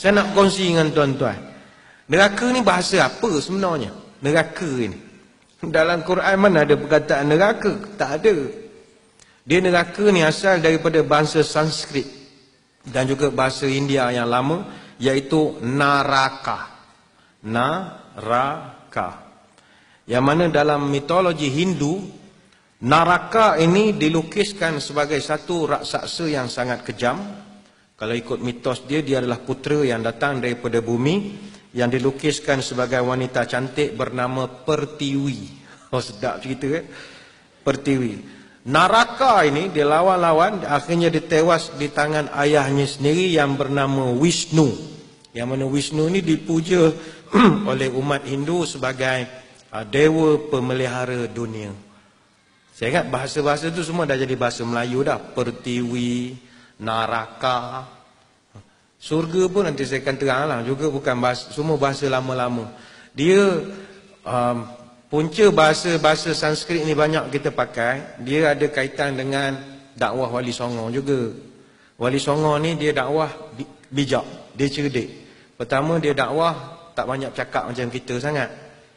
Saya nak kongsi dengan tuan-tuan. Neraka ni bahasa apa sebenarnya? Neraka ini. Dalam Quran mana ada perkataan neraka? Tak ada. Dia neraka ni asal daripada bahasa Sanskrit dan juga bahasa India yang lama, iaitu naraka. Naraka. Yang mana dalam mitologi Hindu, naraka ini dilukiskan sebagai satu raksasa yang sangat kejam. Kalau ikut mitos dia, dia adalah putera yang datang daripada bumi, yang dilukiskan sebagai wanita cantik bernama Pertiwi. Oh, sedap cerita kan? Pertiwi. Naraka ini dia lawan-lawan, akhirnya ditewas di tangan ayahnya sendiri yang bernama Wisnu. Yang mana Wisnu ini dipuja oleh umat Hindu sebagai dewa pemelihara dunia. Saya ingat bahasa-bahasa itu semua dah jadi bahasa Melayu dah. Pertiwi, Naraka, surga pun nanti saya akan terang lah, juga bukan bahasa, semua bahasa lama-lama. Dia punca bahasa Sanskrit ni banyak kita pakai. Dia ada kaitan dengan dakwah Wali Songo juga. Wali Songo ni dia dakwah bijak, dia cerdik. Pertama dia dakwah tak banyak cakap macam kita sangat,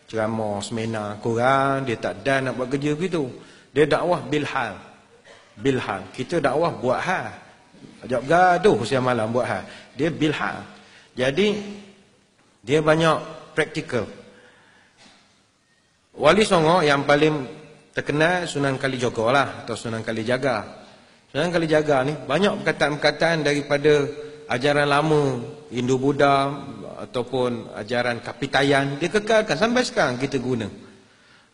ceramah semena korang, dia tak dan nak buat kerja begitu. Dia dakwah bilhal. Bilhal. Kita dakwah buat hal. Ajak gaduh siang malam buat hal. Dia bilhal. Jadi dia banyak praktikal. Wali Songo yang paling terkenal Sunan Kalijaga lah, atau Sunan Kalijaga. Sunan Kalijaga ni banyak perkataan-perkataan daripada ajaran lama Hindu Buddha ataupun ajaran Kapitayan, dia kekalkan sampai sekarang kita guna.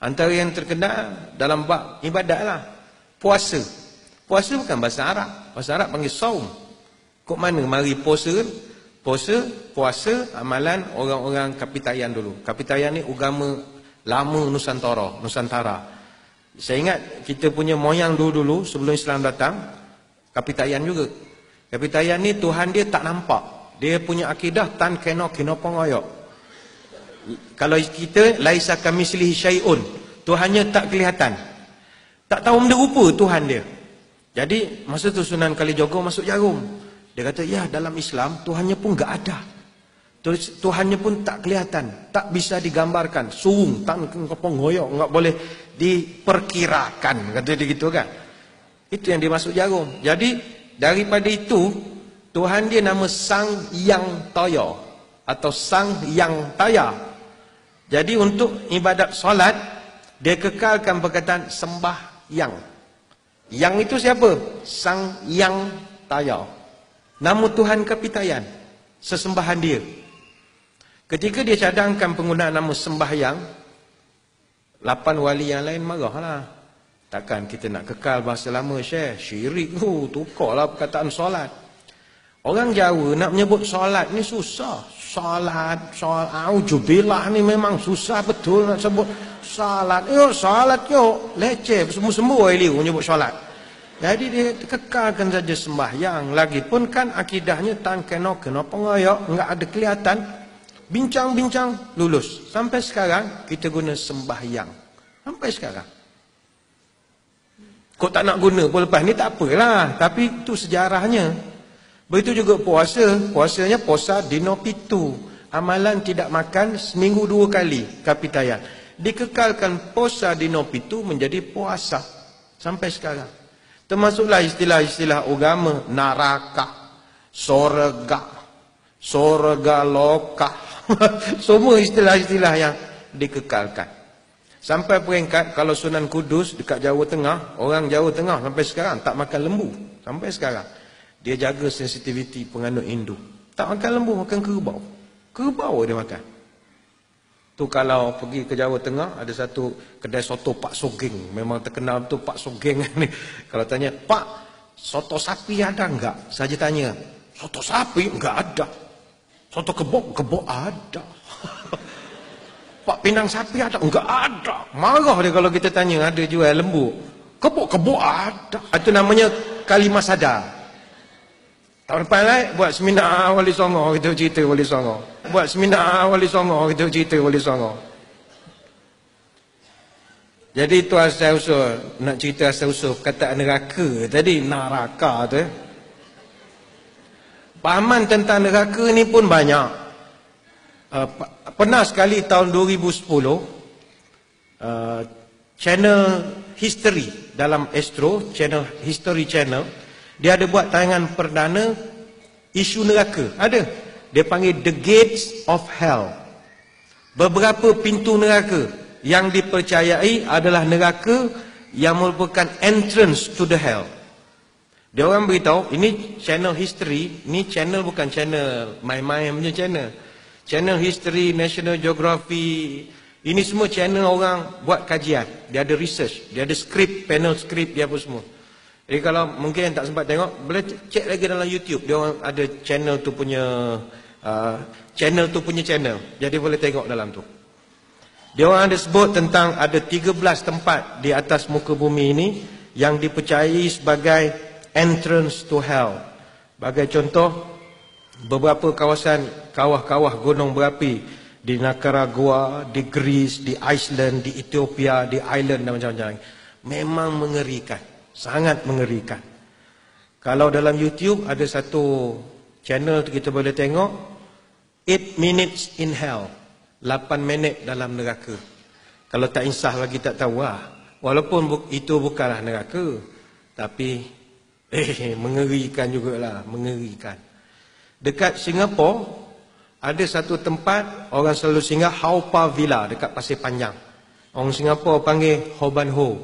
Antara yang terkenal dalam bab ibadat lah, puasa. Puasa bukan bahasa Arab. Bahasa Arab panggil saum. Kok mana mari puasa? Puasa amalan orang-orang Kapitayan dulu. Kapitayan ni agama lama Nusantara. Saya ingat kita punya moyang dulu sebelum Islam datang, Kapitayan juga. Kapitayan ni Tuhan dia tak nampak. Dia punya akidah tan kena pengoyok. Kalau kita laisa kamitslihi syai'un, Tuhannya tak kelihatan. Tak tahu benda rupa Tuhan dia. Jadi masa tu Sunan Kalijaga masuk jarum. Dia kata, ya dalam Islam Tuhannya pun enggak ada. Tuhannya pun tak kelihatan, tak bisa digambarkan. Surung, tan pengoyok, enggak boleh diperkirakan, kata dia gitu kan. Itu yang dia masuk jarum. Jadi daripada itu Tuhan dia nama Sang Yang Taya atau Sang Yang Taya. Jadi untuk ibadat solat dia kekalkan perkataan sembah yang. Yang itu siapa? Sang Yang Taya. Nama Tuhan Kapitayan, sesembahan dia. Ketika dia cadangkan penggunaan nama sembahyang, 8 wali yang lain marahlah. Takkan kita nak kekal bahasa lama, Syekh? Syirik tu, tukarlah perkataan solat. Orang Jawa nak menyebut solat ni susah. Solat, auzubillah ni memang susah betul nak sebut solat. Solat leceh, semua liu menyebut solat. Jadi dia kekalkan saja sembahyang. Lagipun kan akidahnya tan kena pengoyok, enggak ada kelihatan. Bincang-bincang lulus. Sampai sekarang kita guna sembahyang. Sampai sekarang. Kok tak nak guna pun lepas ni tak apalah. Tapi itu sejarahnya. Begitu juga puasa. Puasanya puasa dino pitu. Amalan tidak makan seminggu 2 kali. Kapitayan. Dikekalkan puasa dino pitu menjadi puasa. Sampai sekarang. Termasuklah istilah-istilah agama. Naraka. Sorga loka. Semua istilah-istilah yang dikekalkan. Sampai peringkat kalau Sunan Kudus dekat Jawa Tengah, orang Jawa Tengah sampai sekarang tak makan lembu. Sampai sekarang. Dia jaga sensitiviti penganut Hindu. Tak makan lembu, makan kerbau. Kerbau dia makan. Tu kalau pergi ke Jawa Tengah, ada satu kedai soto Pak Sogeng. Memang terkenal betul Pak Sogeng ni. Kalau tanya, Pak, soto sapi ada enggak? Saja tanya, soto sapi enggak ada. Soto kebok ada. Pak, pindang sapi ada? Enggak ada. Marah dia kalau kita tanya ada jual lembu. Kebok ada. Itu namanya kalimah sadar. Tahun depan lah buat seminar Wali Songo, kita cerita Wali Songo. Buat seminar Wali Songo, kita cerita Wali Songo. Jadi itu asal-usul, nak cerita asal-usul perkataan neraka tadi, naraka tu. Pahaman tentang neraka ni pun banyak. Pernah sekali tahun 2010, channel History dalam Astro, channel History Channel, dia ada buat tayangan perdana isu neraka. Ada. Dia panggil The Gates of Hell. Beberapa pintu neraka yang dipercayai adalah neraka yang merupakan entrance to the hell. Dia orang beritahu, ini channel history, ini channel bukan channel main-main punya channel. Channel history, National Geography, ini semua channel orang buat kajian. Dia ada research, dia ada skrip, panel skrip dia apa semua. Jadi kalau mungkin yang tak sempat tengok, boleh cek lagi dalam YouTube. Dia orang ada channel tu punya channel. Jadi boleh tengok dalam tu. Dia orang ada sebut tentang ada 13 tempat di atas muka bumi ini yang dipercayai sebagai entrance to hell. Bagai contoh, beberapa kawasan kawah-kawah gunung berapi di Nicaragua, di Greece, di Iceland, di Ethiopia, di Ireland dan macam-macam. Memang mengerikan, sangat mengerikan. Kalau dalam YouTube ada satu channel tu kita boleh tengok 8 minutes in hell, 8 minit dalam neraka. Kalau tak insah lagi tak tahu lah. Walaupun itu bukanlah neraka, tapi mengerikan jugalah, mengerikan. Dekat Singapura ada satu tempat orang selalu singgah, Haw Par Villa dekat Pasir Panjang. Orang Singapura panggil Ho Ban Ho.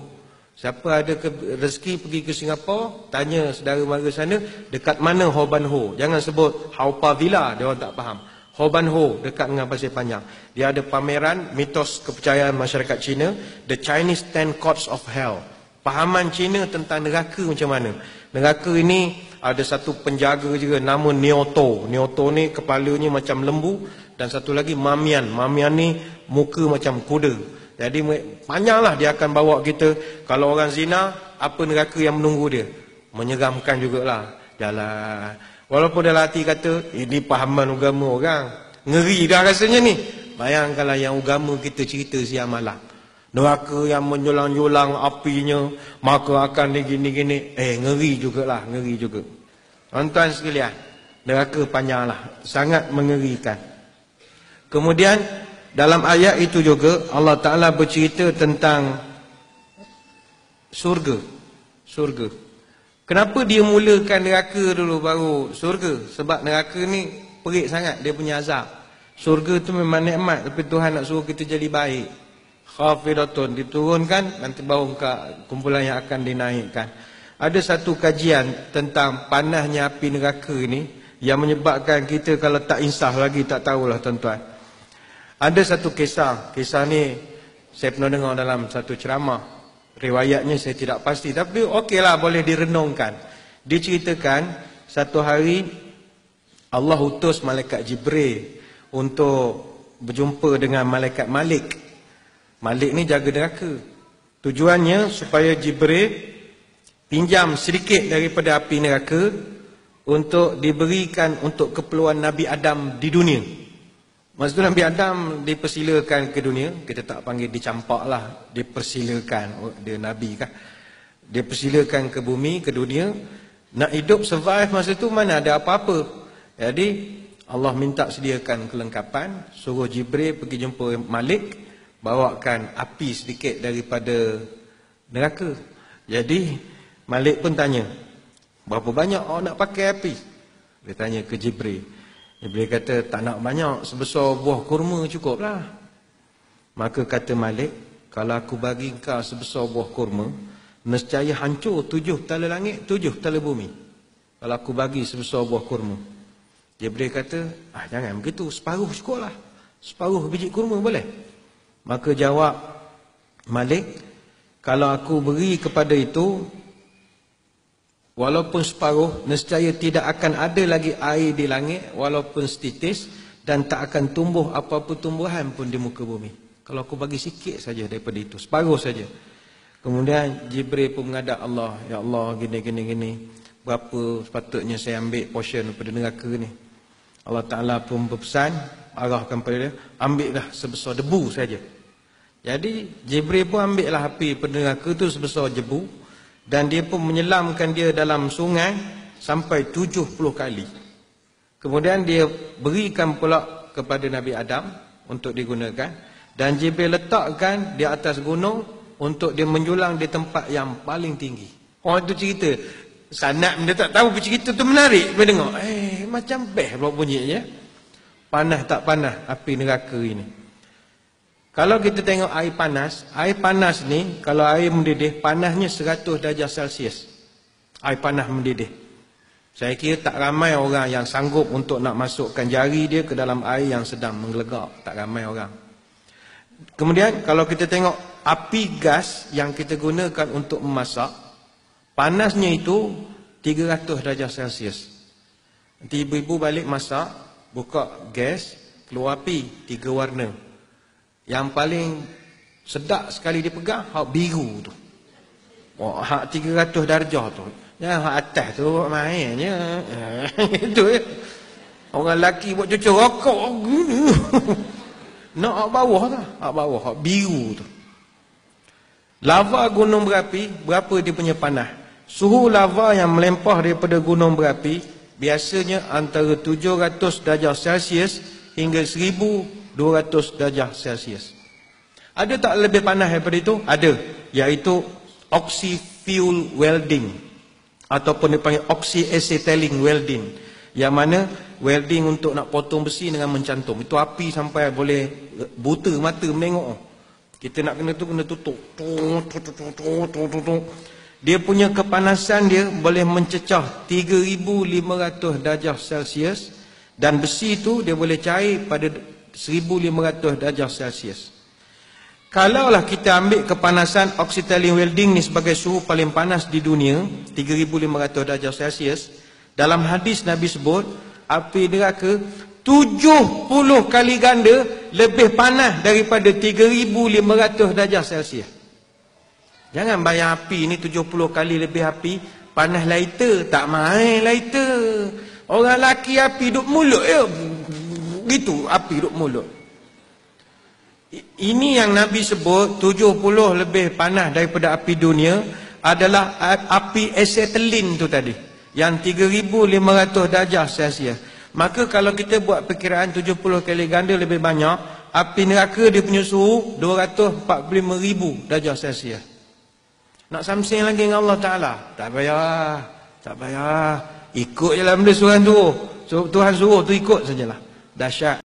Siapa ada rezeki pergi ke Singapura, tanya saudara mara sana dekat mana Ho Ban Ho. Jangan sebut Haw Par Villa, dia orang tak faham. Ho Ban Ho dekat dengan Pasir Panjang. Dia ada pameran mitos kepercayaan masyarakat Cina, The Chinese 10 Courts of Hell. Pahaman Cina tentang neraka macam mana. Neraka ini ada satu penjaga juga nama Nioto. Nioto ni kepalanya macam lembu, dan satu lagi Mamian. Mamian ni muka macam kuda. Jadi panjanglah dia akan bawa kita. Kalau orang zina, apa neraka yang menunggu dia? Menyeramkan jugalah. Jalan. Walaupun dalam hati kata, ini pahaman agama orang. Ngeri dah rasanya ni. Bayangkanlah yang agama kita cerita siang malam. Neraka yang menyulang-nyulang apinya, maka akan gini-gini. Ngeri jugalah, ngeri juga. Tuan-tuan sekalian, neraka panjanglah, sangat mengerikan. Kemudian dalam ayat itu juga Allah Ta'ala bercerita tentang surga. Surga. Kenapa dia mulakan neraka dulu baru surga? Sebab neraka ni perik sangat, dia punya azab. Surga tu memang nikmat, tapi Tuhan nak suruh kita jadi baik. Khafidatun, diturunkan, nanti baru kumpulan yang akan dinaikkan. Ada satu kajian tentang panasnya api neraka ini yang menyebabkan kita kalau tak insaf lagi tak tahulah tuan-tuan. Ada satu kisah ni saya pernah dengar dalam satu ceramah. Riwayatnya saya tidak pasti, tapi okeylah, boleh direnungkan. Diceritakan satu hari Allah utus malaikat Jibril untuk berjumpa dengan malaikat Malik. Malik ni jaga neraka. Tujuannya supaya Jibril pinjam sedikit daripada api neraka untuk diberikan untuk keperluan Nabi Adam di dunia. Maksudnya Nabi Adam dipersilakan ke dunia. Kita tak panggil dicampak lah, dipersilakan. Dia Nabi kan. Dipersilakan ke bumi, ke dunia. Nak hidup, survive masa tu mana ada apa-apa. Jadi Allah minta sediakan kelengkapan. Suruh Jibril pergi jumpa Malik, bawakan api sedikit daripada neraka. Jadi Malik pun tanya, berapa banyak awak nak pakai api? Dia tanya ke Jibril. Jibril kata, tak nak banyak, sebesar buah kurma cukup lah. Maka kata Malik, kalau aku bagi kau sebesar buah kurma, nescaya hancur 7 tala langit, 7 tala bumi. Kalau aku bagi sebesar buah kurma. Jibril kata, jangan begitu, separuh cukup lah. Separuh biji kurma boleh? Maka jawab Malik, kalau aku beri kepada itu, walaupun separuh, nescaya tidak akan ada lagi air di langit, walaupun setitis, dan tak akan tumbuh apa-apa tumbuhan pun di muka bumi. Kalau aku bagi sikit saja daripada itu, separuh saja. Kemudian Jibril pun menghadap Allah, ya Allah, gini. Berapa sepatutnya saya ambil portion daripada neraka ni? Allah Ta'ala pun berpesan, arahkan pada dia, ambillah sebesar debu saja. Jadi Jibril pun ambillah api pada neraka tu sebesar debu, dan dia pun menyelamkan dia dalam sungai sampai 70 kali. Kemudian dia berikan pula kepada Nabi Adam untuk digunakan. Dan Jibril letakkan di atas gunung untuk dia menjulang di tempat yang paling tinggi. Orang tu cerita. Sanad dia tak tahu cerita tu menarik. Dia dengar. Macam best pula bunyinya. Panas tak panas api neraka ini. Kalau kita tengok air panas ni, kalau air mendidih, panasnya 100 darjah Celsius. Air panas mendidih. Saya kira tak ramai orang yang sanggup untuk nak masukkan jari dia ke dalam air yang sedang menggelegak. Tak ramai orang. Kemudian kalau kita tengok api gas yang kita gunakan untuk memasak, panasnya itu 300 darjah Celsius. Nanti ibu-ibu balik masak, buka gas, keluar api, 3 warna. Yang paling sedap sekali dipegang, hak biru tu. Hak 300 darjah tu. Ya, hak atas tu mainnya. Itu ya. Orang lelaki buat cucur rokok. Nak hak bawah tu. Hak bawah, hak biru tu. Lava gunung berapi, berapa dia punya panah? Suhu lava yang melempah daripada gunung berapi, biasanya antara 700 darjah Celsius hingga 1200 darjah Celsius. Ada tak lebih panas daripada itu? Ada. Iaitu oxy-fuel welding. Ataupun dipanggil oxy-acetylene welding. Yang mana welding untuk nak potong besi dengan mencantum. Itu api sampai boleh buta mata menengok. Kita nak kena tu, kena tutup. Dia punya kepanasan dia boleh mencecah 3,500 darjah Celsius. Dan besi itu dia boleh cair pada 1,500 darjah Celsius. Kalaulah kita ambil kepanasan oxyacetylene welding ni sebagai suhu paling panas di dunia, 3,500 darjah Celsius, dalam hadis Nabi sebut, api neraka 70 kali ganda lebih panas daripada 3,500 darjah Celsius. Jangan bayang api ni 70 kali lebih api, panas lighter, tak main lighter. Orang laki api duduk mulut ya. Gitu api duduk mulut. Ini yang Nabi sebut 70 lebih panas daripada api dunia adalah api acetylene tu tadi. Yang 3,500 darjah Celsius. Maka kalau kita buat perkiraan 70 kali ganda lebih banyak, api neraka dia punya suhu 245,000 darjah Celsius. Nak samsing lagi dengan Allah Ta'ala? Tak payah. Tak payah. Ikut je lah benda Tuhan suruh. Tuhan suruh tu ikut sajalah. Dahsyat.